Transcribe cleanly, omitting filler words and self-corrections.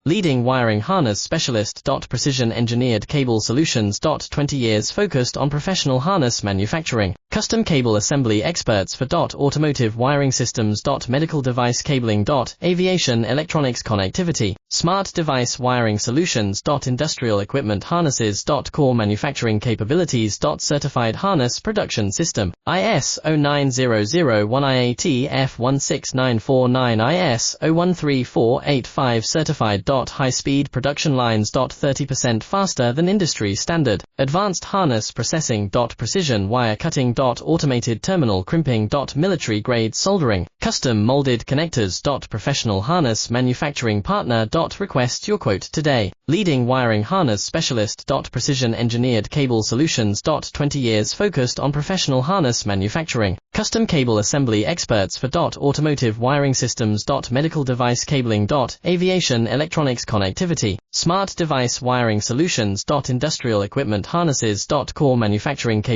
Leading wiring harness specialist. Precision engineered cable solutions. 20 years focused on professional harness manufacturing. Custom cable assembly experts for automotive wiring systems. Medical device cabling. Aviation electronics connectivity. Smart device wiring solutions. Industrial equipment harnesses. Core manufacturing capabilities. Certified harness production system. IS 09001 IAT F16949 IS 013485 certified. High-speed production lines. 30% faster than industry standard. Advanced harness processing. Precision wire cutting. Automated terminal crimping. Military-grade soldering. Custom molded connectors. Professional harness manufacturing partner. Request your quote today. Leading wiring harness specialist. Precision engineered cable solutions. 20 years focused on professional harness manufacturing. Custom cable assembly experts for automotive wiring systems. Medical device cabling. Aviation electronics connectivity. Smart device wiring solutions. Industrial equipment harnesses. Core manufacturing capabilities.